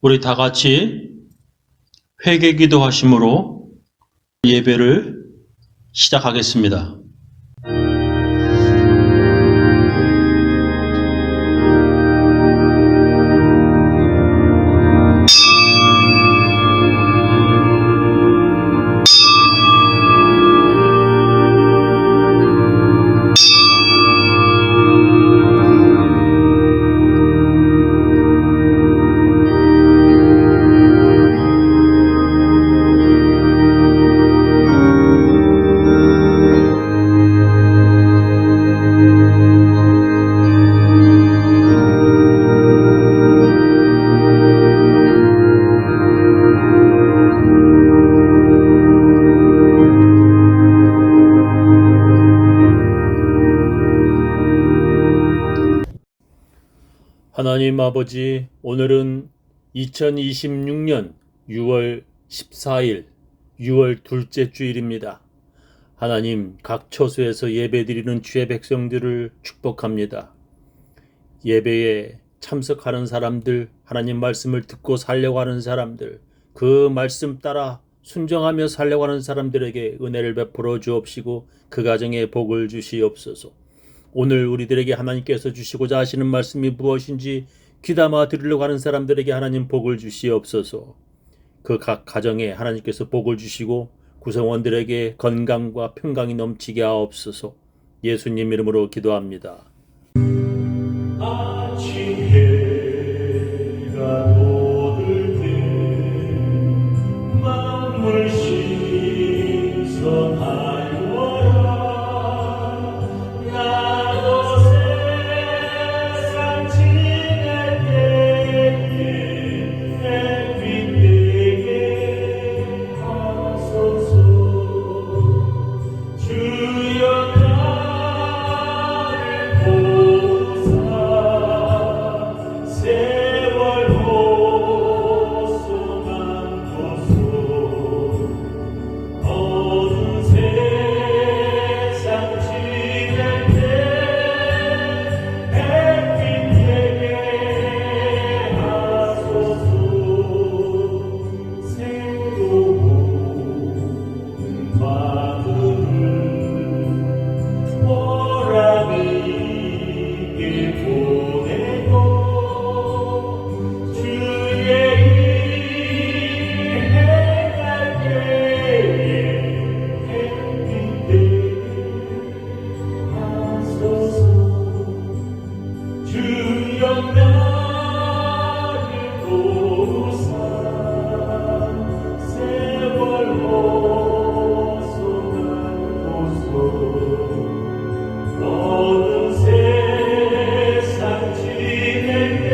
우리 다 같이 회개 기도하심으로 예배를 시작하겠습니다. 하나님 아버지, 오늘은 2026년 6월 14일, 6월 둘째 주일입니다. 하나님, 각 처소에서 예배드리는 주의 백성들을 축복합니다. 예배에 참석하는 사람들, 하나님 말씀을 듣고 살려고 하는 사람들, 그 말씀 따라 순종하며 살려고 하는 사람들에게 은혜를 베풀어 주옵시고 그 가정에 복을 주시옵소서. 오늘 우리들에게 하나님께서 주시고자 하시는 말씀이 무엇인지 귀담아 들으려고 하는 사람들에게 하나님 복을 주시옵소서. 그 각 가정에 하나님께서 복을 주시고 구성원들에게 건강과 평강이 넘치게 하옵소서. 예수님 이름으로 기도합니다. 아침 해가 돋을 때 만물 신선하여라. 나도 세상 지낼 때에 햇빛 내게 하소서. 주여 나를 보사 세월 호소만 보소. 어두운 세상 지낼 때 햇빛 내게 하소서. 새로운 마음을 보람있게 보내고 주의 일 행할 때에 햇빛 되게 하소서. 주여 나를 보사 세월 호소만 보소. 어두운 세상 지낼 때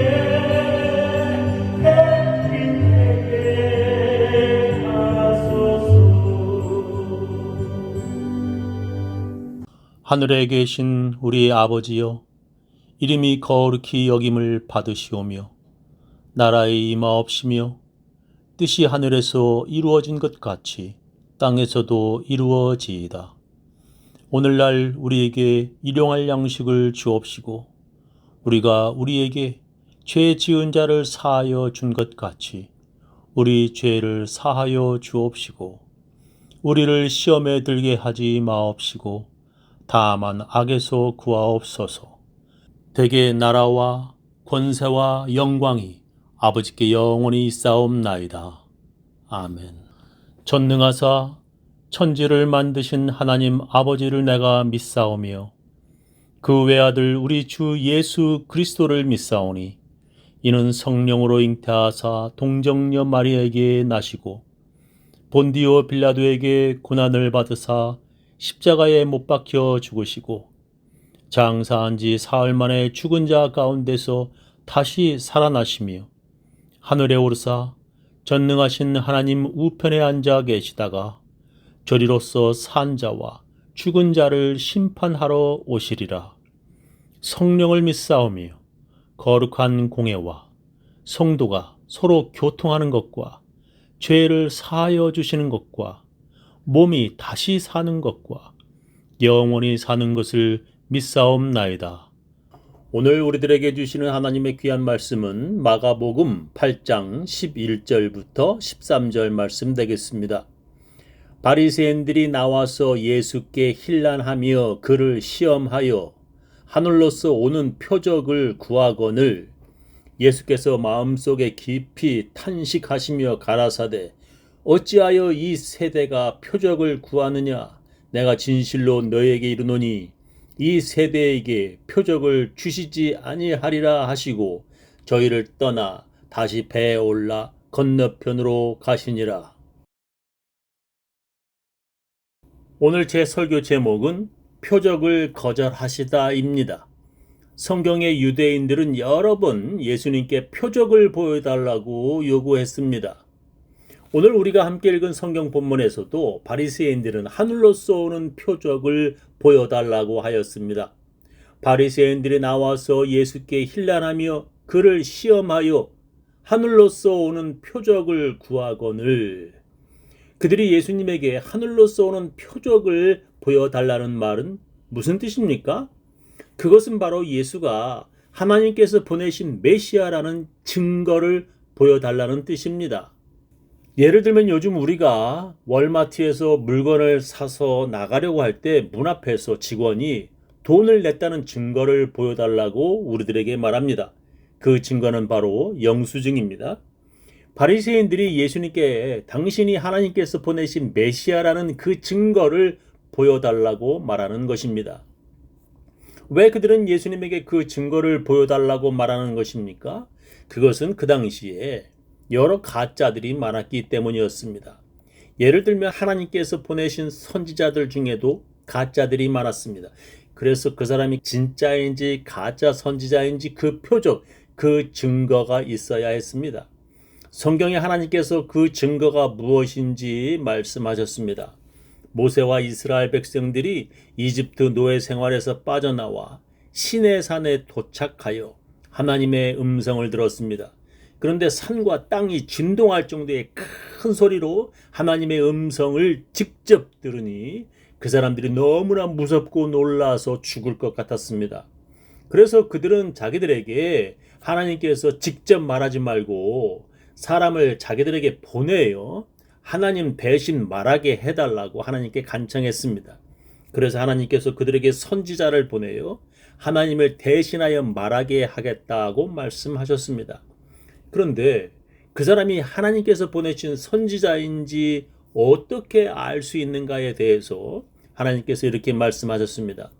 햇빛 되게 하소서. 하늘에 계신 우리 아버지여, 이름이 거룩히 여김을 받으시오며 나라의 임하옵시며 뜻이 하늘에서 이루어진 것 같이 땅에서도 이루어지이다. 오늘날 우리에게 일용할 양식을 주옵시고 우리가 우리에게 죄 지은 자를 사하여 준 것 같이 우리 죄를 사하여 주옵시고 우리를 시험에 들게 하지 마옵시고 다만 악에서 구하옵소서. 대개 나라와 권세와 영광이 아버지께 영원히 있사옵나이다. 아멘. 전능하사 천지를 만드신 하나님 아버지를 내가 믿사오며 그 외아들 우리 주 예수 그리스도를 믿사오니 이는 성령으로 잉태하사 동정녀 마리아에게 나시고 본디오 빌라도에게 고난을 받으사 십자가에 못 박혀 죽으시고 장사한 지 사흘 만에 죽은 자 가운데서 다시 살아나시며 하늘에 오르사 전능하신 하나님 우편에 앉아 계시다가 저리로서 산 자와 죽은 자를 심판하러 오시리라. 성령을 믿사오며 거룩한 공예와 성도가 서로 교통하는 것과 죄를 사하여 주시는 것과 몸이 다시 사는 것과 영원히 사는 것을 믿사옵나이다. 오늘 우리들에게 주시는 하나님의 귀한 말씀은 마가복음 8장 11절부터 13절 말씀 되겠습니다. 바리새인들이 나와서 예수께 힐난하며 그를 시험하여 하늘로서 오는 표적을 구하거늘 예수께서 마음속에 깊이 탄식하시며 가라사대 어찌하여 이 세대가 표적을 구하느냐 내가 진실로 너에게 이르노니 이 세대에게 표적을 주시지 아니하리라 하시고 저희를 떠나 다시 배에 올라 건너편으로 가시니라. 오늘 제 설교 제목은 표적을 거절하시다입니다. 성경의 유대인들은 여러 번 예수님께 표적을 보여달라고 요구했습니다. 오늘 우리가 함께 읽은 성경 본문에서도 바리새인들은 하늘로서 오는 표적을 보여달라고 하였습니다. 바리새인들이 나와서 예수께 힐난하며 그를 시험하여 하늘로서 오는 표적을 구하거늘 그들이 예수님에게 하늘로서 오는 표적을 보여달라는 말은 무슨 뜻입니까? 그것은 바로 예수가 하나님께서 보내신 메시아라는 증거를 보여달라는 뜻입니다. 예를 들면 요즘 우리가 월마트에서 물건을 사서 나가려고 할 때 문 앞에서 직원이 돈을 냈다는 증거를 보여달라고 우리들에게 말합니다. 그 증거는 바로 영수증입니다. 바리새인들이 예수님께 당신이 하나님께서 보내신 메시아라는 그 증거를 보여달라고 말하는 것입니다. 왜 그들은 예수님에게 그 증거를 보여달라고 말하는 것입니까? 그것은 그 당시에 여러 가짜들이 많았기 때문이었습니다. 예를 들면 하나님께서 보내신 선지자들 중에도 가짜들이 많았습니다. 그래서 그 사람이 진짜인지 가짜 선지자인지 그 표적, 그 증거가 있어야 했습니다. 성경에 하나님께서 그 증거가 무엇인지 말씀하셨습니다. 모세와 이스라엘 백성들이 이집트 노예 생활에서 빠져나와 시내산에 도착하여 하나님의 음성을 들었습니다. 그런데 산과 땅이 진동할 정도의 큰 소리로 하나님의 음성을 직접 들으니 그 사람들이 너무나 무섭고 놀라서 죽을 것 같았습니다. 그래서 그들은 자기들에게 하나님께서 직접 말하지 말고 사람을 자기들에게 보내요. 하나님 대신 말하게 해달라고 하나님께 간청했습니다. 그래서 하나님께서 그들에게 선지자를 보내요. 하나님을 대신하여 말하게 하겠다고 말씀하셨습니다. 그런데 그 사람이 하나님께서 보내신 선지자인지 어떻게 알 수 있는가에 대해서 하나님께서 이렇게 말씀하셨습니다.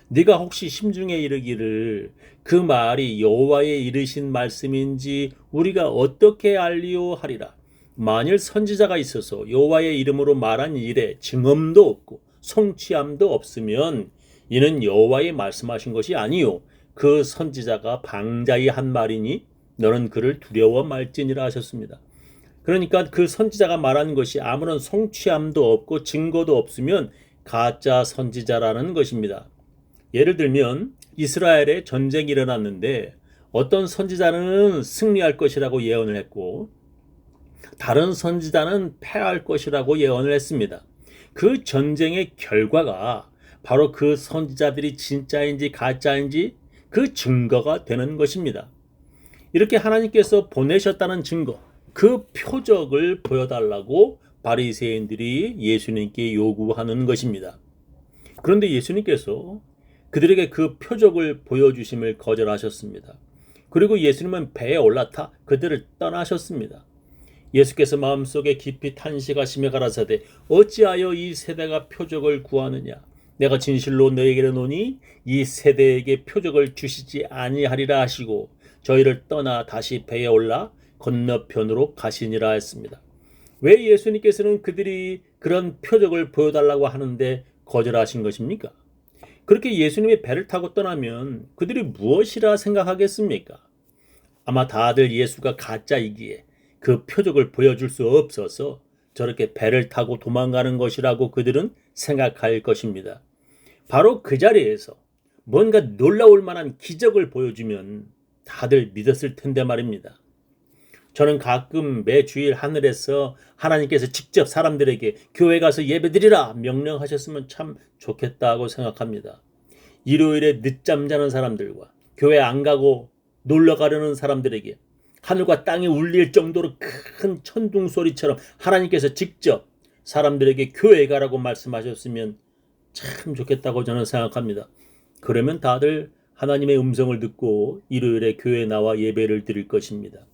네가 혹시 심중에 이르기를 그 말이 여호와의 이르신 말씀인지 우리가 어떻게 알리오 하리라. 만일 선지자가 있어서 여호와의 이름으로 말한 일에 증언도 없고 성취함도 없으면 이는 여호와의 말씀하신 것이 아니요 그 선지자가 방자히 한 말이니 너는 그를 두려워 말지니라 하셨습니다. 그러니까 그 선지자가 말한 것이 아무런 성취함도 없고 증거도 없으면 가짜 선지자라는 것입니다. 예를 들면 이스라엘에 전쟁이 일어났는데 어떤 선지자는 승리할 것이라고 예언을 했고 다른 선지자는 패할 것이라고 예언을 했습니다. 그 전쟁의 결과가 바로 그 선지자들이 진짜인지 가짜인지 그 증거가 되는 것입니다. 이렇게 하나님께서 보내셨다는 증거, 그 표적을 보여달라고 바리새인들이 예수님께 요구하는 것입니다. 그런데 예수님께서 그들에게 그 표적을 보여주심을 거절하셨습니다. 그리고 예수님은 배에 올라타 그들을 떠나셨습니다. 예수께서 마음속에 깊이 탄식하시며 가라사대 어찌하여 이 세대가 표적을 구하느냐 내가 진실로 너에게 이르노니 이 세대에게 표적을 주시지 아니하리라 하시고 저희를 떠나 다시 배에 올라 건너편으로 가시니라 했습니다. 왜 예수님께서는 그들이 그런 표적을 보여달라고 하는데 거절하신 것입니까? 그렇게 예수님이 배를 타고 떠나면 그들이 무엇이라 생각하겠습니까? 아마 다들 예수가 가짜이기에 그 표적을 보여줄 수 없어서 저렇게 배를 타고 도망가는 것이라고 그들은 생각할 것입니다. 바로 그 자리에서 뭔가 놀라울 만한 기적을 보여주면 다들 믿었을 텐데 말입니다. 저는 가끔 매 주일 하늘에서 하나님께서 직접 사람들에게 교회 가서 예배드리라 명령하셨으면 참 좋겠다고 생각합니다. 일요일에 늦잠 자는 사람들과 교회 안 가고 놀러 가려는 사람들에게 하늘과 땅이 울릴 정도로 큰 천둥 소리처럼 하나님께서 직접 사람들에게 교회 가라고 말씀하셨으면 참 좋겠다고 저는 생각합니다. 그러면 다들 하나님의 음성을 듣고 일요일에 교회에 나와 예배를 드릴 것입니다.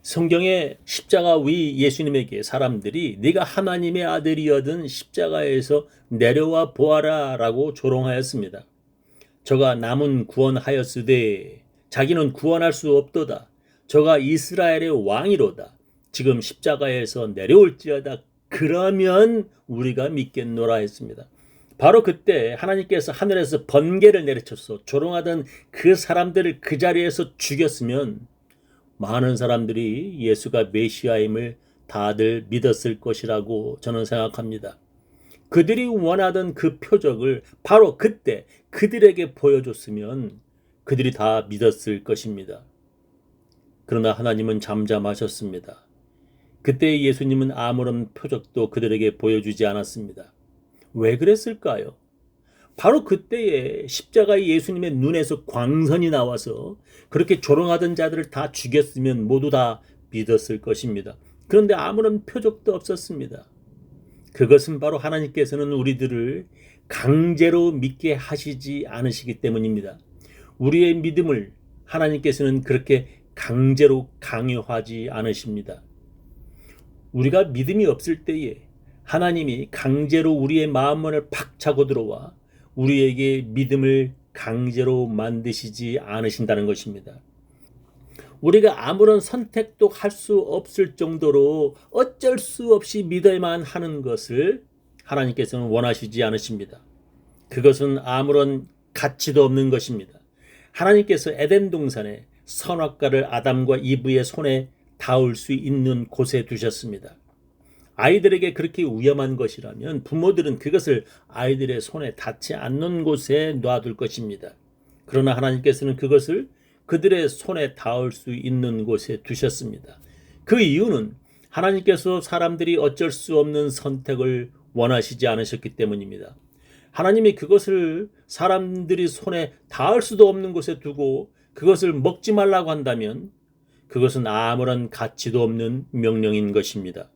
성경에 십자가 위 예수님에게 사람들이 네가 하나님의 아들이여든 십자가에서 내려와 보아라 라고 조롱하였습니다. 저가 남은 구원하였으되 자기는 구원할 수 없도다. 저가 이스라엘의 왕이로다. 지금 십자가에서 내려올지어다. 그러면 우리가 믿겠노라 했습니다. 바로 그때 하나님께서 하늘에서 번개를 내리쳐서 조롱하던 그 사람들을 그 자리에서 죽였으면 많은 사람들이 예수가 메시아임을 다들 믿었을 것이라고 저는 생각합니다. 그들이 원하던 그 표적을 바로 그때 그들에게 보여줬으면 그들이 다 믿었을 것입니다. 그러나 하나님은 잠잠하셨습니다. 그때 예수님은 아무런 표적도 그들에게 보여주지 않았습니다. 왜 그랬을까요? 바로 그때에 십자가의 예수님의 눈에서 광선이 나와서 그렇게 조롱하던 자들을 다 죽였으면 모두 다 믿었을 것입니다. 그런데 아무런 표적도 없었습니다. 그것은 바로 하나님께서는 우리들을 강제로 믿게 하시지 않으시기 때문입니다. 우리의 믿음을 하나님께서는 그렇게 강제로 강요하지 않으십니다. 우리가 믿음이 없을 때에 하나님이 강제로 우리의 마음문을 팍 차고 들어와 우리에게 믿음을 강제로 만드시지 않으신다는 것입니다. 우리가 아무런 선택도 할 수 없을 정도로 어쩔 수 없이 믿어야만 하는 것을 하나님께서는 원하시지 않으십니다. 그것은 아무런 가치도 없는 것입니다. 하나님께서 에덴 동산에 선악과를 아담과 이브의 손에 닿을 수 있는 곳에 두셨습니다. 아이들에게 그렇게 위험한 것이라면 부모들은 그것을 아이들의 손에 닿지 않는 곳에 놔둘 것입니다. 그러나 하나님께서는 그것을 그들의 손에 닿을 수 있는 곳에 두셨습니다. 그 이유는 하나님께서 사람들이 어쩔 수 없는 선택을 원하시지 않으셨기 때문입니다. 하나님이 그것을 사람들이 손에 닿을 수도 없는 곳에 두고 그것을 먹지 말라고 한다면 그것은 아무런 가치도 없는 명령인 것입니다.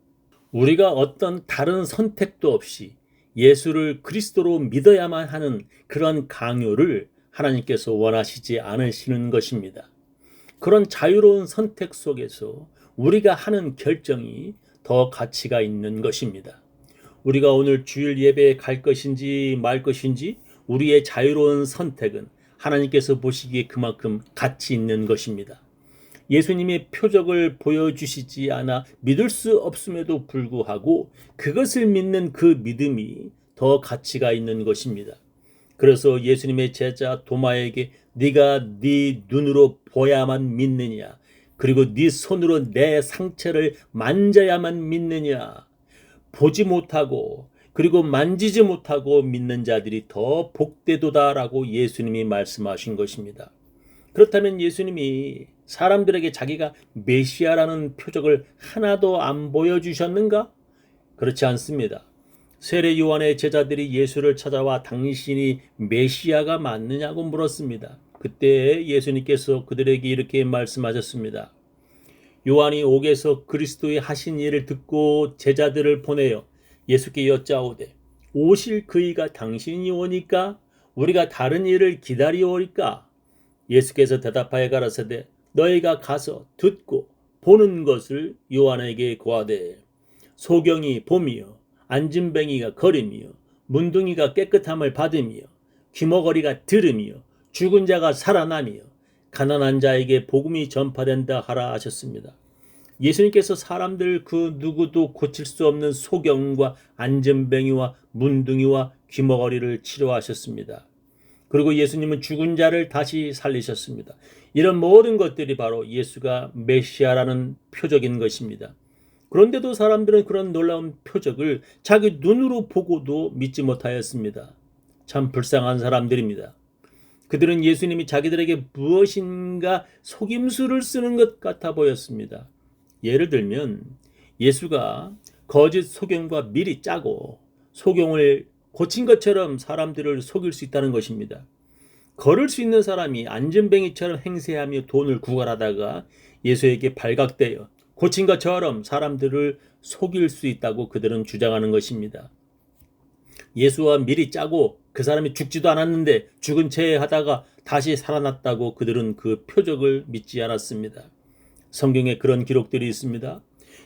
우리가 어떤 다른 선택도 없이 예수를 그리스도로 믿어야만 하는 그런 강요를 하나님께서 원하시지 않으시는 것입니다. 그런 자유로운 선택 속에서 우리가 하는 결정이 더 가치가 있는 것입니다. 우리가 오늘 주일 예배에 갈 것인지 말 것인지 우리의 자유로운 선택은 하나님께서 보시기에 그만큼 가치 있는 것입니다. 예수님의 표적을 보여주시지 않아 믿을 수 없음에도 불구하고 그것을 믿는 그 믿음이 더 가치가 있는 것입니다. 그래서 예수님의 제자 도마에게 네가 네 눈으로 보야만 믿느냐, 그리고 네 손으로 내 상처를 만져야만 믿느냐, 보지 못하고 그리고 만지지 못하고 믿는 자들이 더 복되도다라고 예수님이 말씀하신 것입니다. 그렇다면 예수님이 사람들에게 자기가 메시아라는 표적을 하나도 안 보여주셨는가? 그렇지 않습니다. 세례 요한의 제자들이 예수를 찾아와 당신이 메시아가 맞느냐고 물었습니다. 그때 예수님께서 그들에게 이렇게 말씀하셨습니다. 요한이 옥에서 그리스도의 하신 일을 듣고 제자들을 보내어 예수께 여짜오되 오실 그이가 당신이 오니까 우리가 다른 일을 기다리오리까? 예수께서 대답하여 가라사대 너희가 가서 듣고 보는 것을 요한에게 고하되 소경이 봄이요 안진뱅이가 걸음이요 문둥이가 깨끗함을 받음이요 귀머거리가 들음이요 죽은 자가 살아남이요 가난한 자에게 복음이 전파된다 하라 하셨습니다. 예수님께서 사람들 그 누구도 고칠 수 없는 소경과 안진뱅이와 문둥이와 귀머거리를 치료하셨습니다. 그리고 예수님은 죽은 자를 다시 살리셨습니다. 이런 모든 것들이 바로 예수가 메시아라는 표적인 것입니다. 그런데도 사람들은 그런 놀라운 표적을 자기 눈으로 보고도 믿지 못하였습니다. 참 불쌍한 사람들입니다. 그들은 예수님이 자기들에게 무엇인가 속임수를 쓰는 것 같아 보였습니다. 예를 들면 예수가 거짓 소경과 미리 짜고 소경을 고친 것처럼 사람들을 속일 수 있다는 것입니다. 걸을 수 있는 사람이 안전뱅이처럼 행세하며 돈을 구걸하다가 예수에게 발각되어 고친 것처럼 사람들을 속일 수 있다고 그들은 주장하는 것입니다. 예수와 미리 짜고 그 사람이 죽지도 않았는데 죽은 채 하다가 다시 살아났다고 그들은 그 표적을 믿지 않았습니다. 성경에 그런 기록들이 있습니다.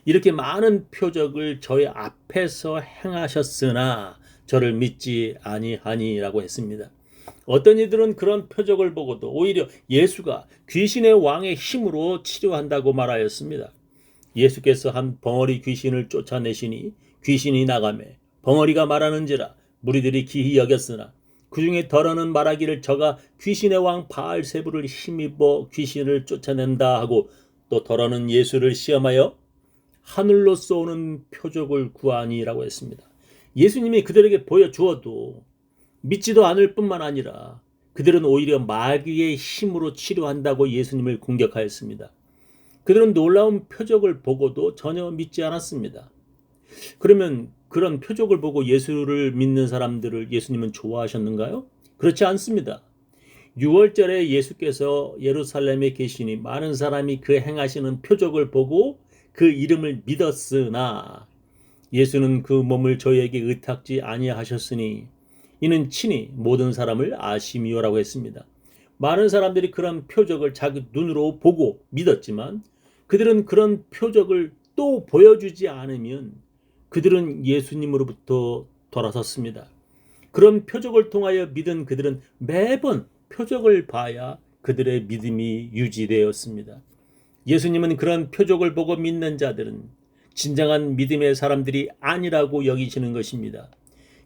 이렇게 많은 표적을 저의 앞에서 행하셨으나 저를 믿지 아니하니라고 했습니다. 어떤 이들은 그런 표적을 보고도 오히려 예수가 귀신의 왕의 힘으로 치료한다고 말하였습니다. 예수께서 한 벙어리 귀신을 쫓아내시니 귀신이 나가매 벙어리가 말하는지라 무리들이 기히 여겼으나 그 중에 더러는 말하기를 저가 귀신의 왕 바알세불을 힘입어 귀신을 쫓아낸다 하고 또 더러는 예수를 시험하여 하늘로 쏘는 표적을 구하니라고 했습니다. 예수님이 그들에게 보여주어도 믿지도 않을 뿐만 아니라 그들은 오히려 마귀의 힘으로 치료한다고 예수님을 공격하였습니다. 그들은 놀라운 표적을 보고도 전혀 믿지 않았습니다. 그러면 그런 표적을 보고 예수를 믿는 사람들을 예수님은 좋아하셨는가요? 그렇지 않습니다. 6월절에 예수께서 예루살렘에 계시니 많은 사람이 그 행하시는 표적을 보고 그 이름을 믿었으나 예수는 그 몸을 저희에게 의탁지 아니하셨으니 이는 친히 모든 사람을 아심이요라고 했습니다. 많은 사람들이 그런 표적을 자기 눈으로 보고 믿었지만 그들은 그런 표적을 또 보여주지 않으면 그들은 예수님으로부터 돌아섰습니다. 그런 표적을 통하여 믿은 그들은 매번 표적을 봐야 그들의 믿음이 유지되었습니다. 예수님은 그런 표적을 보고 믿는 자들은 진정한 믿음의 사람들이 아니라고 여기시는 것입니다.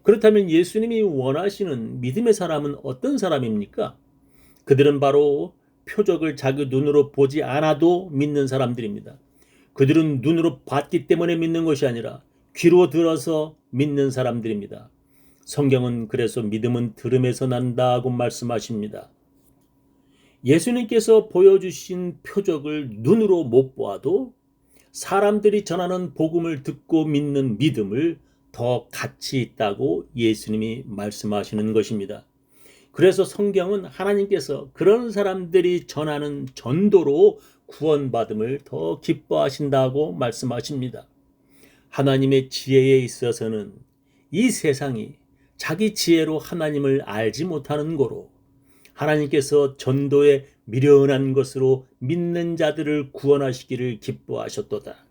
그렇다면 예수님이 원하시는 믿음의 사람은 어떤 사람입니까? 그들은 바로 표적을 자기 눈으로 보지 않아도 믿는 사람들입니다. 그들은 눈으로 봤기 때문에 믿는 것이 아니라 귀로 들어서 믿는 사람들입니다. 성경은 그래서 믿음은 들음에서 난다고 말씀하십니다. 예수님께서 보여주신 표적을 눈으로 못 보아도 사람들이 전하는 복음을 듣고 믿는 믿음을 더 가치 있다고 예수님이 말씀하시는 것입니다. 그래서 성경은 하나님께서 그런 사람들이 전하는 전도로 구원받음을 더 기뻐하신다고 말씀하십니다. 하나님의 지혜에 있어서는 이 세상이 자기 지혜로 하나님을 알지 못하는 고로 하나님께서 전도에 미련한 것으로 믿는 자들을 구원하시기를 기뻐하셨도다.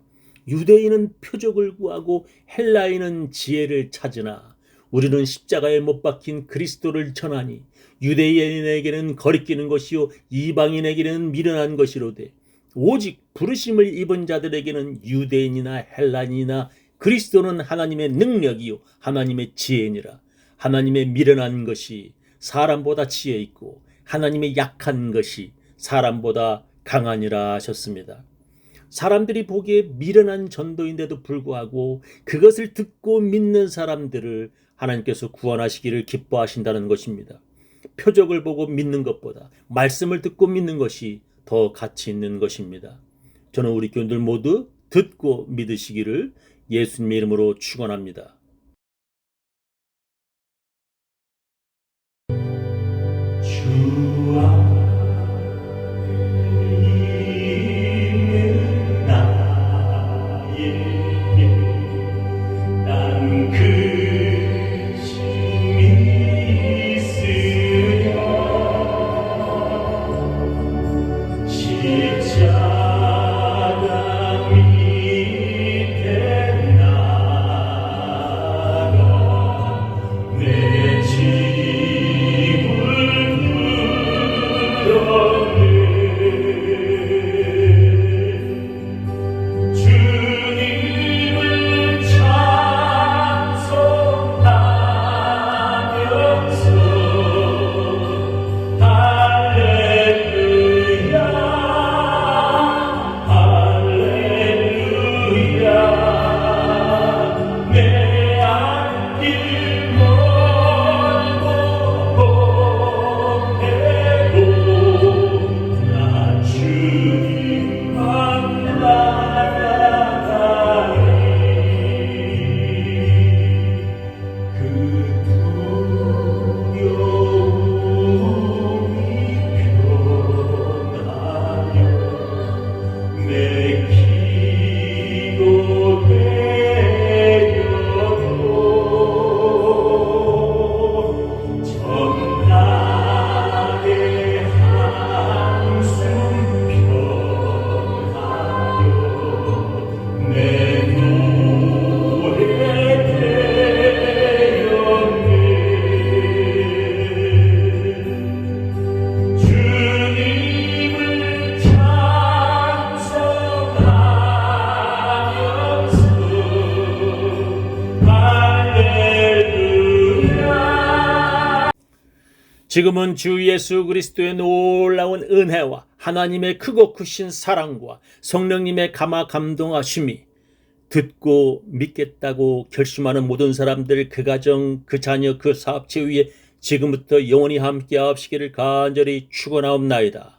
유대인은 표적을 구하고 헬라인은 지혜를 찾으나 우리는 십자가에 못 박힌 그리스도를 전하니 유대인에게는 거리끼는 것이요 이방인에게는 미련한 것이로되 오직 부르심을 입은 자들에게는 유대인이나 헬라인이나 그리스도는 하나님의 능력이요 하나님의 지혜니라. 하나님의 미련한 것이 사람보다 지혜 있고 하나님의 약한 것이 사람보다 강하니라 하셨습니다. 사람들이 보기에 미련한 전도인데도 불구하고 그것을 듣고 믿는 사람들을 하나님께서 구원하시기를 기뻐하신다는 것입니다. 표적을 보고 믿는 것보다 말씀을 듣고 믿는 것이 더 가치 있는 것입니다. 저는 우리 교인들 모두 듣고 믿으시기를 예수님의 이름으로 축원합니다. 주 안에 있는 나에게 난 근심이 있으랴 십자가 밑에 나 내 기도 되어도 정당하게 한숨 편하여 내 노래 되었네. 주님을 찬송하면서 할렐루야. 지금은 주 예수 그리스도의 놀라운 은혜와 하나님의 크고 크신 사랑과 성령님의 감화 감동하심이 듣고 믿겠다고 결심하는 모든 사람들, 그 가정, 그 자녀, 그 사업체 위에 지금부터 영원히 함께 하시기를 간절히 축원하옵나이다.